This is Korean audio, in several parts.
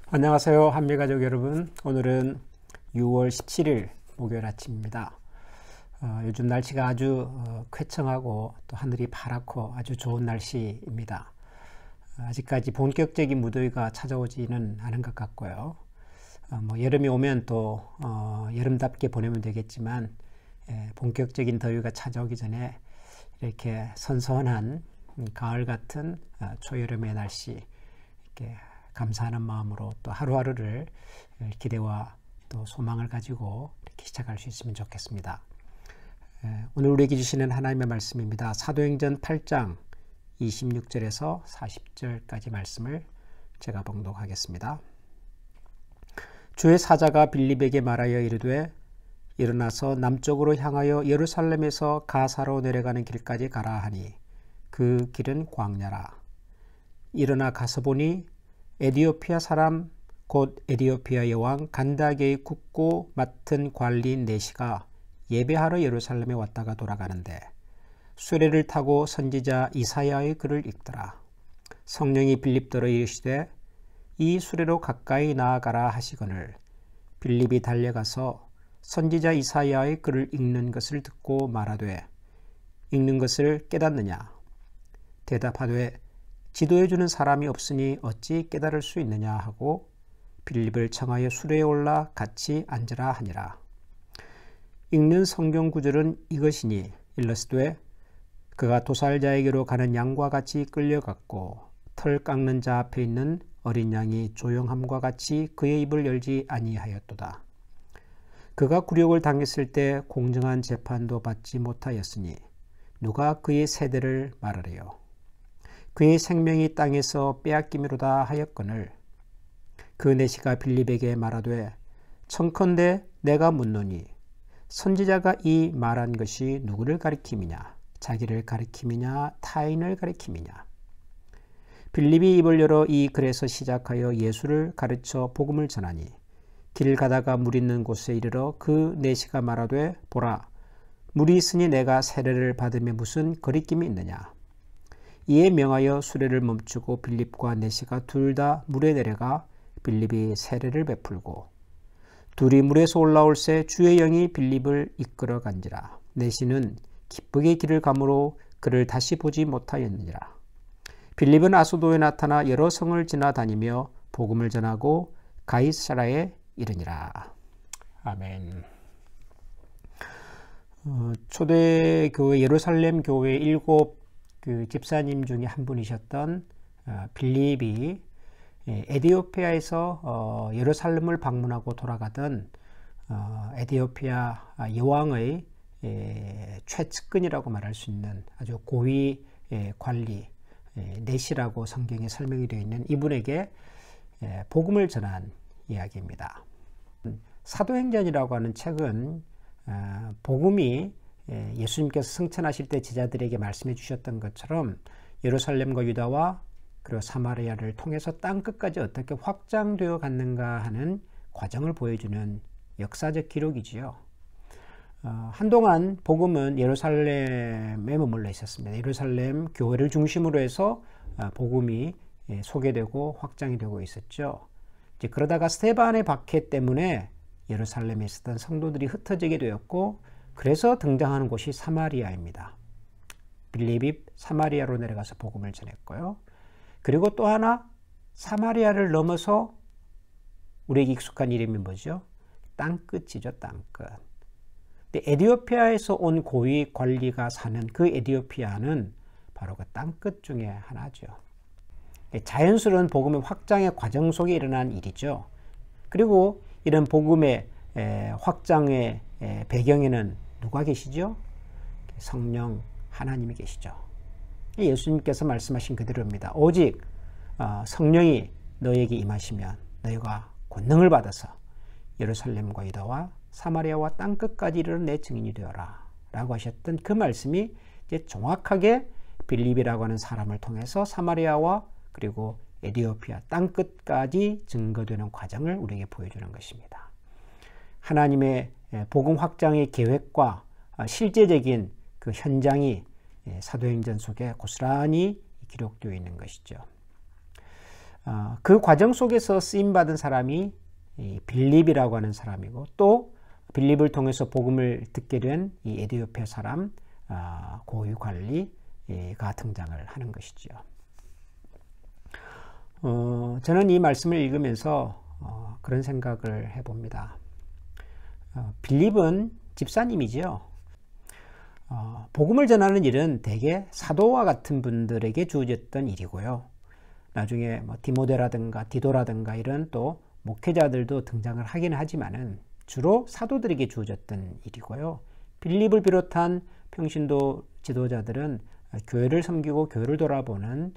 안녕하세요, 한미가족 여러분. 오늘은 6월 17일 목요일 아침입니다. 요즘 날씨가 아주 쾌청하고 또 하늘이 파랗고 아주 좋은 날씨입니다. 아직까지 본격적인 무더위가 찾아오지는 않은 것 같고요. 여름이 오면 또 여름답게 보내면 되겠지만 본격적인 더위가 찾아오기 전에 이렇게 선선한 가을 같은 초여름의 날씨, 이렇게 감사하는 마음으로 또 하루하루를 기대와 또 소망을 가지고 이렇게 시작할 수 있으면 좋겠습니다. 오늘 우리에게 주시는 하나님의 말씀입니다. 사도행전 8장 26절에서 40절까지 말씀을 제가 봉독하겠습니다. 주의 사자가 빌립에게 말하여 이르되 일어나서 남쪽으로 향하여 예루살렘에서 가사로 내려가는 길까지 가라 하니 그 길은 광야라. 일어나 가서 보니 에디오피아 사람 곧 에디오피아 여왕 간다게의 국고 맡은 관리인 네시가 예배하러 예루살렘에 왔다가 돌아가는데 수레를 타고 선지자 이사야의 글을 읽더라. 성령이 빌립더러 이르시되 이 수레로 가까이 나아가라 하시거늘 빌립이 달려가서 선지자 이사야의 글을 읽는 것을 듣고 말하되 읽는 것을 깨닫느냐? 대답하되 지도해주는 사람이 없으니 어찌 깨달을 수 있느냐 하고 빌립을 청하여 수레에 올라 같이 앉으라 하니라. 읽는 성경 구절은 이것이니 일러스되 그가 도살자에게로 가는 양과 같이 끌려갔고 털 깎는 자 앞에 있는 어린 양이 조용함과 같이 그의 입을 열지 아니하였도다. 그가 굴욕을 당했을 때 공정한 재판도 받지 못하였으니 누가 그의 세대를 말하리요. 그의 생명이 땅에서 빼앗기미로다 하였거늘 그 네시가 빌립에게 말하되 청컨대 내가 묻노니 선지자가 이 말한 것이 누구를 가리킴이냐? 자기를 가리킴이냐? 타인을 가리킴이냐? 빌립이 입을 열어 이 글에서 시작하여 예수를 가르쳐 복음을 전하니 길 가다가 물 있는 곳에 이르러 그 네시가 말하되 보라 물이 있으니 내가 세례를 받음에 무슨 거리낌이 있느냐? 이에 명하여 수레를 멈추고 빌립과 네시가 둘 다 물에 내려가 빌립이 세례를 베풀고 둘이 물에서 올라올새 주의 영이 빌립을 이끌어 간지라. 네시는 기쁘게 길을 가므로 그를 다시 보지 못하였느니라. 빌립은 아소도에 나타나 여러 성을 지나다니며 복음을 전하고 가이사라에 이르니라. 아멘. 초대교회 예루살렘 교회 7 집사님 중에 한 분이셨던 빌립이 에디오피아에서 예루살렘을 방문하고 돌아가던 에디오피아 여왕의 최측근이라고 말할 수 있는 아주 고위 관리 네시라고 성경에 설명이 되어 있는 이분에게 복음을 전한 이야기입니다. 사도행전이라고 하는 책은 복음이 예수님께서 승천하실 때 제자들에게 말씀해 주셨던 것처럼 예루살렘과 유다와 그리고 사마리아를 통해서 땅끝까지 어떻게 확장되어 갔는가 하는 과정을 보여주는 역사적 기록이지요. 한동안 복음은 예루살렘에 머물러 있었습니다. 예루살렘 교회를 중심으로 해서 복음이 소개되고 확장이 되고 있었죠. 이제 그러다가 스데반의 박해 때문에 예루살렘에 있었던 성도들이 흩어지게 되었고 그래서 등장하는 곳이 사마리아입니다. 빌립이 사마리아로 내려가서 복음을 전했고요. 그리고 또 하나 사마리아를 넘어서 우리에게 익숙한 이름이 뭐죠? 땅끝이죠. 땅끝. 근데 에디오피아에서 온 고위 관리가 사는 그 에디오피아는 바로 그 땅끝 중에 하나죠. 자연스러운 복음의 확장의 과정 속에 일어난 일이죠. 그리고 이런 복음의 확장의 배경에는 누가 계시죠? 성령 하나님이 계시죠. 예수님께서 말씀하신 그대로입니다. 오직 성령이 너에게 임하시면 너희가 권능을 받아서 예루살렘과 유다와 사마리아와 땅끝까지 이르러 내 증인이 되어라 라고 하셨던 그 말씀이 이제 정확하게 빌립이라고 하는 사람을 통해서 사마리아와 그리고 에디오피아 땅끝까지 증거되는 과정을 우리에게 보여주는 것입니다. 하나님의 복음 확장의 계획과 실제적인 그 현장이 사도행전 속에 고스란히 기록되어 있는 것이죠. 그 과정 속에서 쓰임받은 사람이 이 빌립이라고 하는 사람이고, 또 빌립을 통해서 복음을 듣게 된 이 에디오피아 사람 고위 관리가 등장을 하는 것이죠. 저는 이 말씀을 읽으면서 그런 생각을 해봅니다. 빌립은 집사님이지요. 복음을 전하는 일은 대개 사도와 같은 분들에게 주어졌던 일이고요. 나중에 뭐 디모데라든가 디도라든가 이런 또 목회자들도 등장을 하긴 하지만은 주로 사도들에게 주어졌던 일이고요. 빌립을 비롯한 평신도 지도자들은 교회를 섬기고 교회를 돌아보는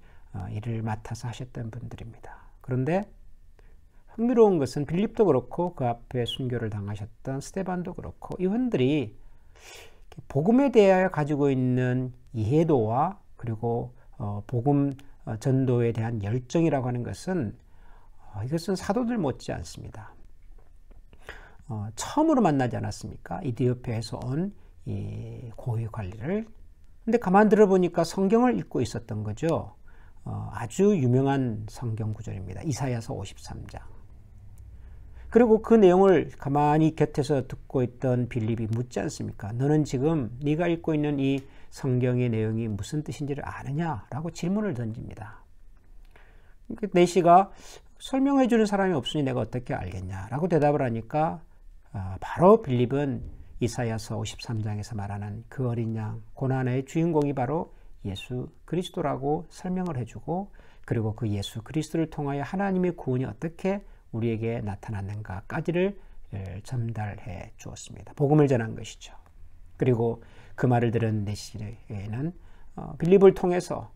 일을 맡아서 하셨던 분들입니다. 그런데 흥미로운 것은 빌립도 그렇고 그 앞에 순교를 당하셨던 스데반도 그렇고 이분들이 복음에 대하여 가지고 있는 이해도와 그리고 복음 전도에 대한 열정이라고 하는 것은 이것은 사도들 못지 않습니다. 처음으로 만나지 않았습니까? 이디오피아에서 온 이 고위 관리를. 근데 가만 들어보니까 성경을 읽고 있었던 거죠. 아주 유명한 성경 구절입니다. 이사야서 53장. 그리고 그 내용을 가만히 곁에서 듣고 있던 빌립이 묻지 않습니까? 너는 지금 네가 읽고 있는 이 성경의 내용이 무슨 뜻인지를 아느냐? 라고 질문을 던집니다. 내시가 설명해 주는 사람이 없으니 내가 어떻게 알겠냐? 라고 대답을 하니까 바로 빌립은 이사야서 53장에서 말하는 그 어린 양 고난의 주인공이 바로 예수 그리스도라고 설명을 해주고, 그리고 그 예수 그리스도를 통하여 하나님의 구원이 어떻게 우리에게 나타났는가까지를 전달해 주었습니다. 복음을 전한 것이죠. 그리고 그 말을 들은 내시는 빌립을 통해서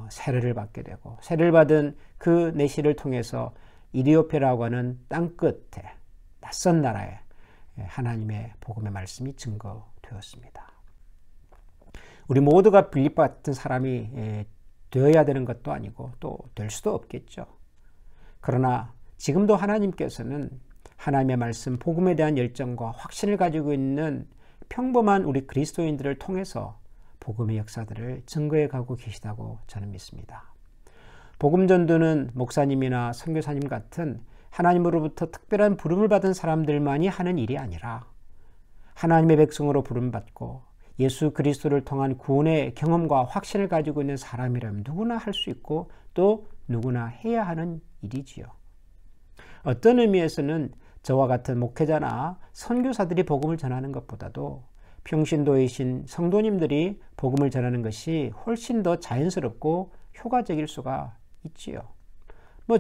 세례를 받게 되고, 세례를 받은 그 내시를 통해서 이디오피아라고 하는 땅끝에 낯선 나라에 하나님의 복음의 말씀이 증거되었습니다. 우리 모두가 빌립 같은 사람이 되어야 되는 것도 아니고 또 될 수도 없겠죠. 그러나 지금도 하나님께서는 하나님의 말씀, 복음에 대한 열정과 확신을 가지고 있는 평범한 우리 그리스도인들을 통해서 복음의 역사들을 증거해 가고 계시다고 저는 믿습니다. 복음 전도는 목사님이나 선교사님 같은 하나님으로부터 특별한 부름을 받은 사람들만이 하는 일이 아니라 하나님의 백성으로 부름받고 예수 그리스도를 통한 구원의 경험과 확신을 가지고 있는 사람이라면 누구나 할 수 있고 또 누구나 해야 하는 일이지요. 어떤 의미에서는 저와 같은 목회자나 선교사들이 복음을 전하는 것보다도 평신도이신 성도님들이 복음을 전하는 것이 훨씬 더 자연스럽고 효과적일 수가 있지요.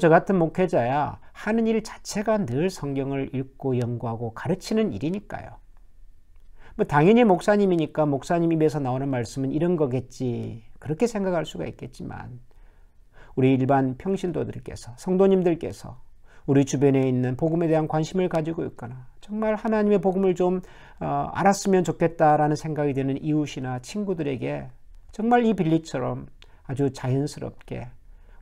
저 같은 목회자야 하는 일 자체가 늘 성경을 읽고 연구하고 가르치는 일이니까요. 당연히 목사님이니까 목사님 입에서 나오는 말씀은 이런 거겠지, 그렇게 생각할 수가 있겠지만, 우리 일반 평신도들께서, 성도님들께서 우리 주변에 있는 복음에 대한 관심을 가지고 있거나 정말 하나님의 복음을 좀 알았으면 좋겠다라는 생각이 드는 이웃이나 친구들에게 정말 이 빌립처럼 아주 자연스럽게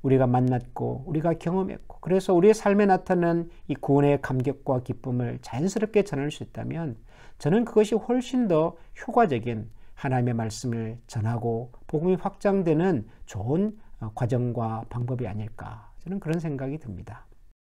우리가 만났고 우리가 경험했고, 그래서 우리의 삶에 나타나는 이 구원의 감격과 기쁨을 자연스럽게 전할 수 있다면 저는 그것이 훨씬 더 효과적인 하나님의 말씀을 전하고 복음이 확장되는 좋은 과정과 방법이 아닐까, 저는 그런 생각이 듭니다.